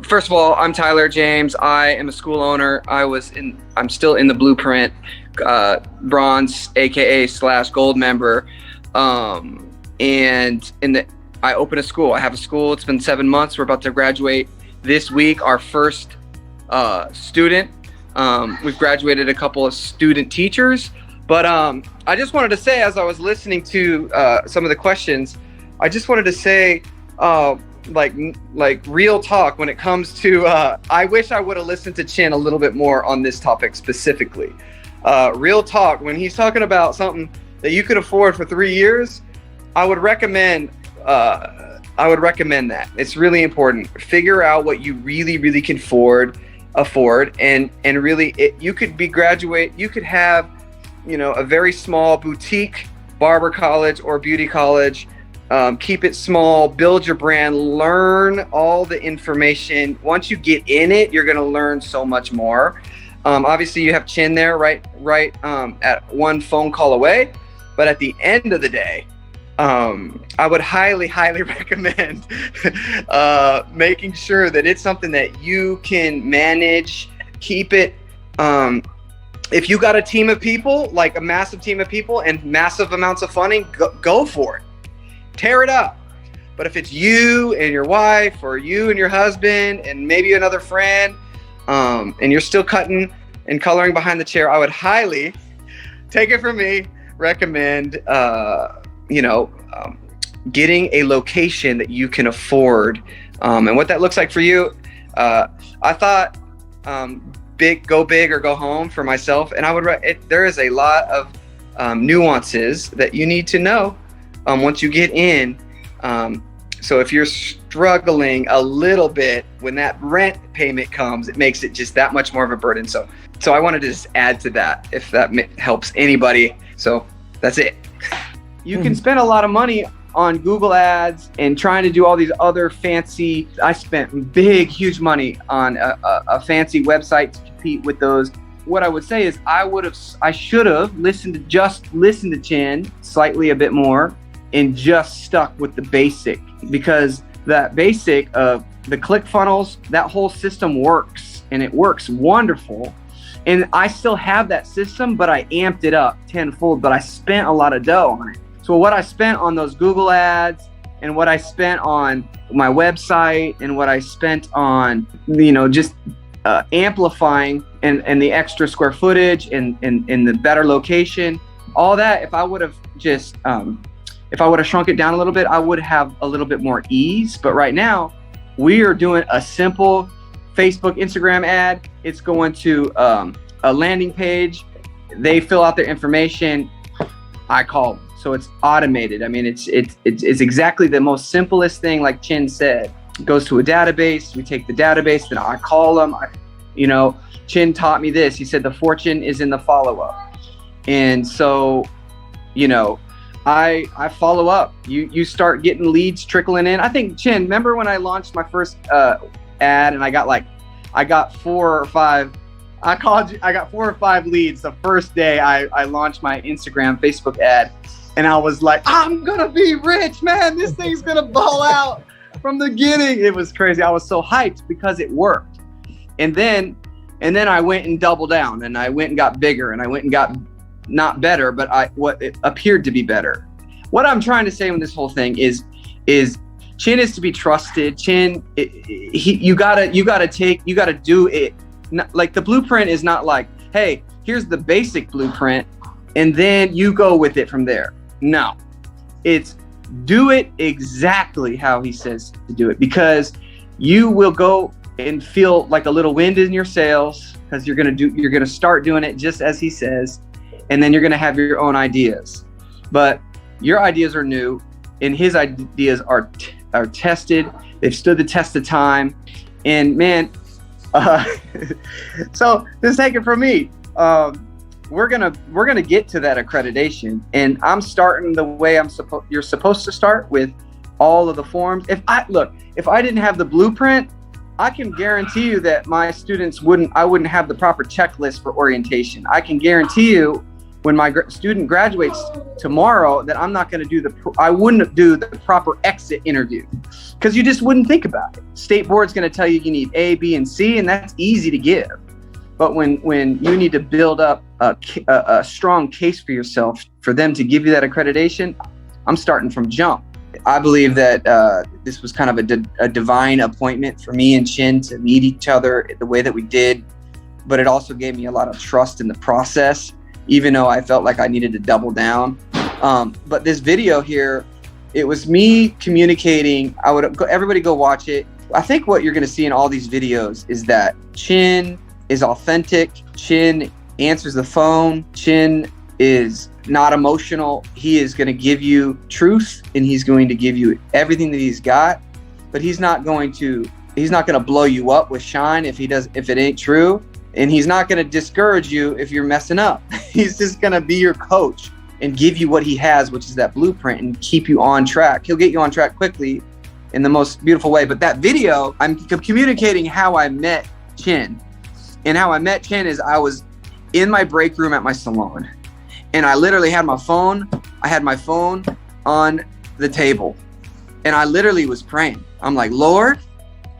First of all, I'm Tyler James. I am a school owner. I'm still in the Blueprint, bronze, AKA / gold member. And I open a school. I have a school. It's been 7 months. We're about to graduate this week. Our first student. We've graduated a couple of student teachers. But I just wanted to say, as I was listening to some of the questions, I just wanted to say, like real talk when it comes to, I wish I would have listened to Chin a little bit more on this topic specifically. Real talk, when he's talking about something that you could afford for 3 years, I would recommend that. It's really important. Figure out what you really, really can afford, and really, you could have, a very small boutique barber college or beauty college. Keep it small, build your brand, learn all the information. Once you get in it, you're going to learn so much more. Obviously you have Chin there, right at one phone call away. But at the end of the day, I would highly, highly recommend making sure that it's something that you can manage, keep it. If you got a team of people, like a massive team of people and massive amounts of funding, go for it. Tear it up. But if it's you and your wife, or you and your husband and maybe another friend, and you're still cutting and coloring behind the chair, I would highly, take it from me, recommend getting a location that you can afford. And what that looks like for you, I thought go big or go home for myself. And I would there is a lot of nuances that you need to know once you get in. So if you're struggling a little bit when that rent payment comes, it makes it just that much more of a burden. So I wanted to just add to that, if that helps anybody. So that's it. You can spend a lot of money on Google ads and trying to do all these other fancy. I spent huge money on a fancy website to compete with those. What I would say is I should have listened to Chin slightly a bit more and just stuck with the basic, because that basic of the ClickFunnels, that whole system works, and it works wonderful. And I still have that system, but I amped it up tenfold, but I spent a lot of dough on it. So what I spent on those Google ads, and what I spent on my website, and what I spent on, just amplifying and the extra square footage and the better location, all that, if I would have just, if I would have shrunk it down a little bit, I would have a little bit more ease. But right now, we are doing a simple Facebook, Instagram ad. It's going to a landing page. They fill out their information. I call them. So it's automated. I mean, it's exactly the most simplest thing, like Chin said. It goes to a database. We take the database, then I call them. Chin taught me this. He said the fortune is in the follow-up. And so, I follow up. You start getting leads trickling in. I think, Chin, remember when I launched my first ad and I got 4 or 5. I got 4 or 5 leads the first day I launched my Instagram, Facebook ad. And I was like, I'm gonna be rich, man. This thing's gonna ball out from the beginning. It was crazy. I was so hyped because it worked. And then I went and doubled down, and I went and got bigger, and I went and got not better, but what it appeared to be better. What I'm trying to say with this whole thing is Chin is to be trusted. Chin, you gotta do it. Like, the blueprint is not like, hey, here's the basic blueprint, and then you go with it from there. No, it's do it exactly how he says to do it, because you will go and feel like a little wind in your sails, because you're gonna start doing it just as he says, and then you're gonna have your own ideas. But your ideas are new, and his ideas are tested. They've stood the test of time, and man, so just take it from me. We're gonna get to that accreditation, and I'm starting the way you're supposed to start, with all of the forms. If I didn't have the blueprint, I can guarantee you that my students I wouldn't have the proper checklist for orientation. I can guarantee you when my student graduates tomorrow, that I'm not going to do I wouldn't do the proper exit interview, because you just wouldn't think about it. State board's going to tell you need A, B, and C, and that's easy to give. But when you need to build up a strong case for yourself for them to give you that accreditation, I'm starting from jump. I believe that this was kind of a divine appointment for me and Chin to meet each other the way that we did. But it also gave me a lot of trust in the process, even though I felt like I needed to double down. But this video here, it was me communicating. Everybody go watch it. I think what you're going to see in all these videos is that Chin is authentic. Chin answers the phone. Chin is not emotional. He is going to give you truth, and he's going to give you everything that he's got, but he's not going to blow you up with shine if it ain't true. And he's not going to discourage you if you're messing up. He's just going to be your coach and give you what he has, which is that blueprint, and keep you on track. He'll get you on track quickly in the most beautiful way. But that video, I'm communicating how I met Chin. And how I met Chin is I was in my break room at my salon, and I literally had my phone. I had my phone on the table, and I literally was praying. I'm like, Lord,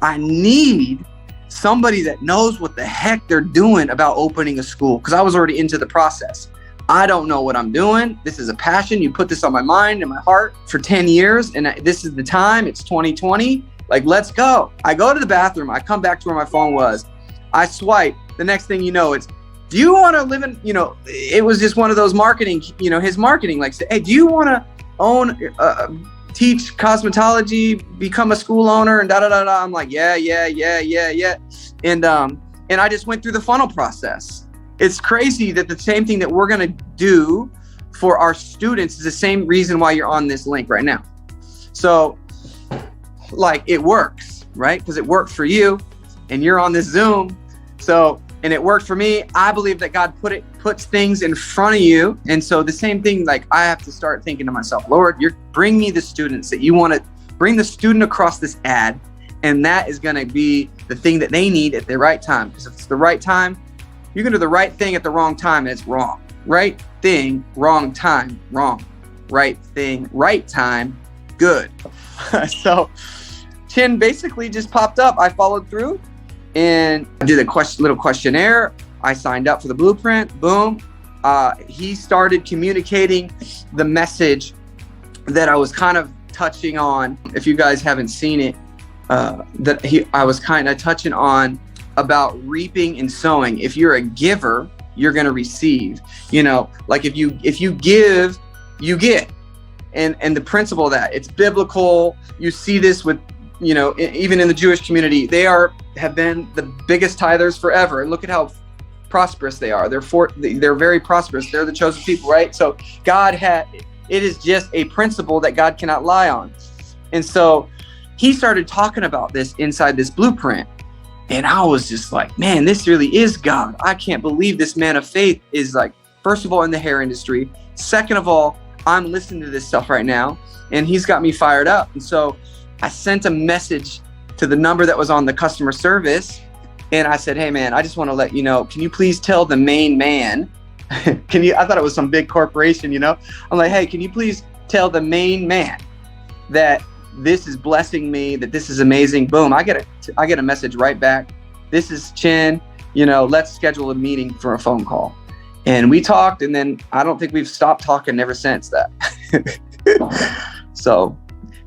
I need somebody that knows what the heck they're doing about opening a school, because I was already into the process. I don't know what I'm doing. This is a passion. You put this on my mind and my heart for 10 years, and this is the time. It's 2020. Like, let's go. I go to the bathroom. I come back to where my phone was. I swipe. The next thing you know, it's, do you want to live in, it was just one of those marketing, his marketing, like, say, hey, do you want to own, teach cosmetology, become a school owner, and da-da-da-da. I'm like, yeah. And I just went through the funnel process. It's crazy that the same thing that we're going to do for our students is the same reason why you're on this link right now. So, like, it works, right? Because it worked for you, and you're on this Zoom. So, and it worked for me. I believe that God puts things in front of you. And so the same thing, like, I have to start thinking to myself, Lord, bring me the students that you want to bring the student across this ad. And that is going to be the thing that they need at the right time. Because if it's the right time, you're going to do the right thing at the wrong time, and it's wrong. Right thing, wrong time, wrong. Right thing, right time, good. So Chin basically just popped up. I followed through and I did a little questionnaire. I signed up for the blueprint. Boom. He started communicating the message that I was kind of touching on. If you guys haven't seen it, I was kind of touching on about reaping and sowing. If you're a giver, you're going to receive. Like if you give, you get. And the principle of that, it's biblical. You see this with, even in the Jewish community, they have been the biggest tithers forever. And look at how prosperous they are. They're very prosperous. They're the chosen people, right? So it is just a principle that God cannot lie on. And so he started talking about this inside this blueprint. And I was just like, man, this really is God. I can't believe this man of faith is, like, first of all, in the hair industry. Second of all, I'm listening to this stuff right now, and he's got me fired up. And so I sent a message to the number that was on the customer service. And I said, hey man, I just want to let you know, can you please tell the main man, I thought it was some big corporation, I'm like, hey, can you please tell the main man that this is blessing me, that this is amazing. Boom. I get a message right back. This is Chin, let's schedule a meeting for a phone call. And we talked, and then I don't think we've stopped talking ever since that. So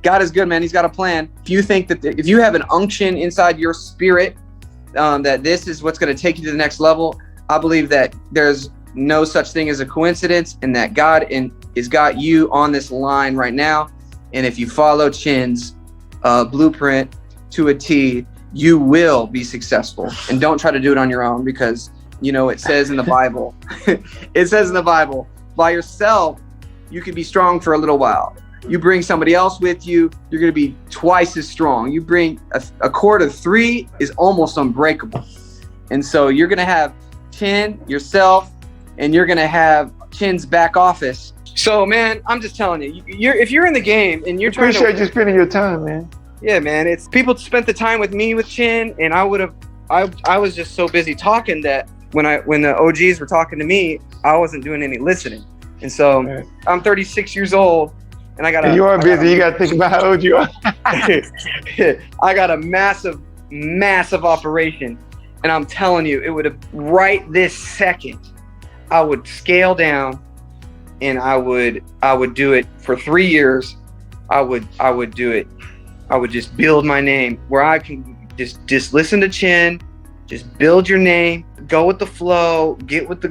God is good, man. He's got a plan. If you think that if you have an unction inside your spirit, that this is what's going to take you to the next level, I believe that there's no such thing as a coincidence, and that God has got you on this line right now. And if you follow Chin's blueprint to a T, you will be successful. And don't try to do it on your own, because it says in the Bible, by yourself, you can be strong for a little while. You bring somebody else with you, you're going to be twice as strong. You bring a cord of 3 is almost unbreakable. And so you're going to have Chin, yourself, and you're going to have Chin's back office. So, man, I'm just telling you, if you're in the game and you're trying to... Appreciate you spending your time, man. Yeah, man. It's people spent the time with me with Chin, and I was just so busy talking that when the OGs were talking to me, I wasn't doing any listening. And so I'm 36 years old, and I got you are busy. You got to think about how old you are. I got a massive operation, and I'm telling you, it would have right this second, I would scale down, and I would do it for 3 years. I would do it. I would just build my name where I can just listen to Chin, just build your name, go with the flow, get with the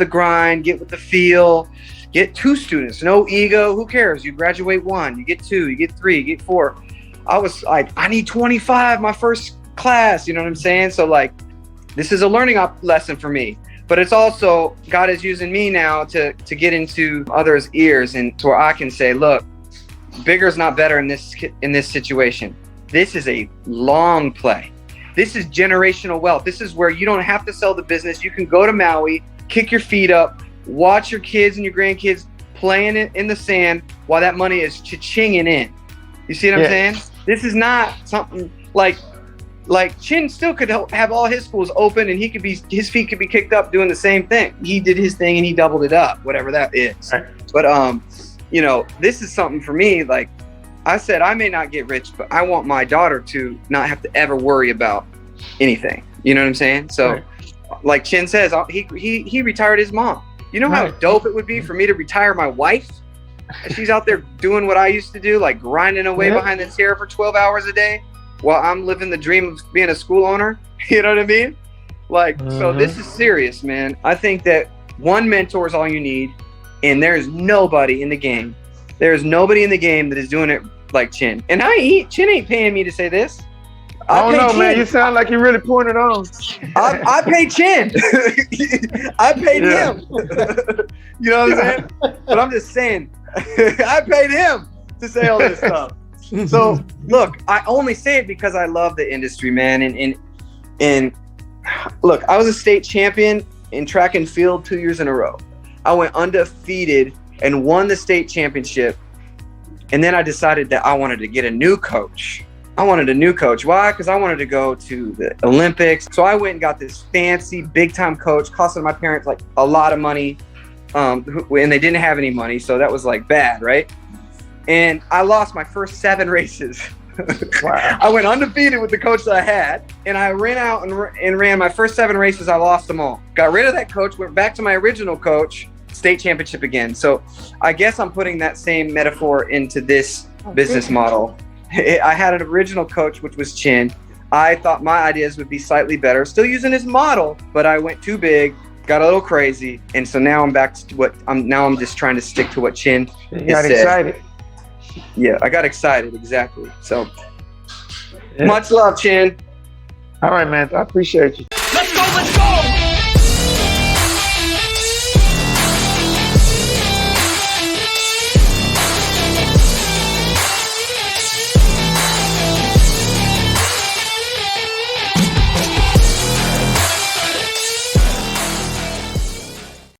grind, get with the feel, get 2 students, no ego, who cares? You graduate 1, you get 2, you get 3, you get 4. I was like, I need 25 my first class, you know what I'm saying? So like, this is a learning lesson for me, but it's also, God is using me now to get into others' ears, and to where I can say, look, bigger is not better in this situation. This is a long play. This is generational wealth. This is where you don't have to sell the business. You can go to Maui, kick your feet up, watch your kids and your grandkids playing it in the sand while that money is cha-chinging in. You see what I'm saying? This is not something like Chin still could have all his schools open, and his feet could be kicked up doing the same thing. He did his thing and he doubled it up, whatever that is. Right. But you know, this is something for me. Like I said, I may not get rich, but I want my daughter to not have to ever worry about anything. You know what I'm saying? So like Chin says, he retired his mom. You know how dope it would be for me to retire my wife? She's out there doing what I used to do, like grinding away behind the chair for 12 hours a day while I'm living the dream of being a school owner. You know what I mean? Like, so this is serious, man. I think that one mentor is all you need, and there's nobody in the game. There's nobody in the game that is doing it like Chin. And Chin ain't paying me to say this. I don't know, man. You sound like you're really pouring it on. I pay Chin. I paid him. You know what I'm saying? But I'm just saying, I paid him to say all this stuff. So look, I only say it because I love the industry, man. And look, I was a state champion in track and field 2 years in a row. I went undefeated and won the state championship. And then I decided that I wanted to get a new coach. I wanted a new coach. Why? Because I wanted to go to the Olympics. So I went and got this fancy big time coach, costing my parents like a lot of money. And they didn't have any money. So that was like bad, right? And I lost my first 7 races. Wow. I went undefeated with the coach that I had, and I ran out and ran my first 7 races. I lost them all. Got rid of that coach, went back to my original coach, state championship again. So I guess I'm putting that same metaphor into this business model. I had an original coach, which was Chin. I thought my ideas would be slightly better, still using his model, but I went too big, got a little crazy, and so now I'm back to I'm just trying to stick to what Chin has got said. Excited. Yeah, I got excited, exactly. So much love, Chin. All right, man. I appreciate you.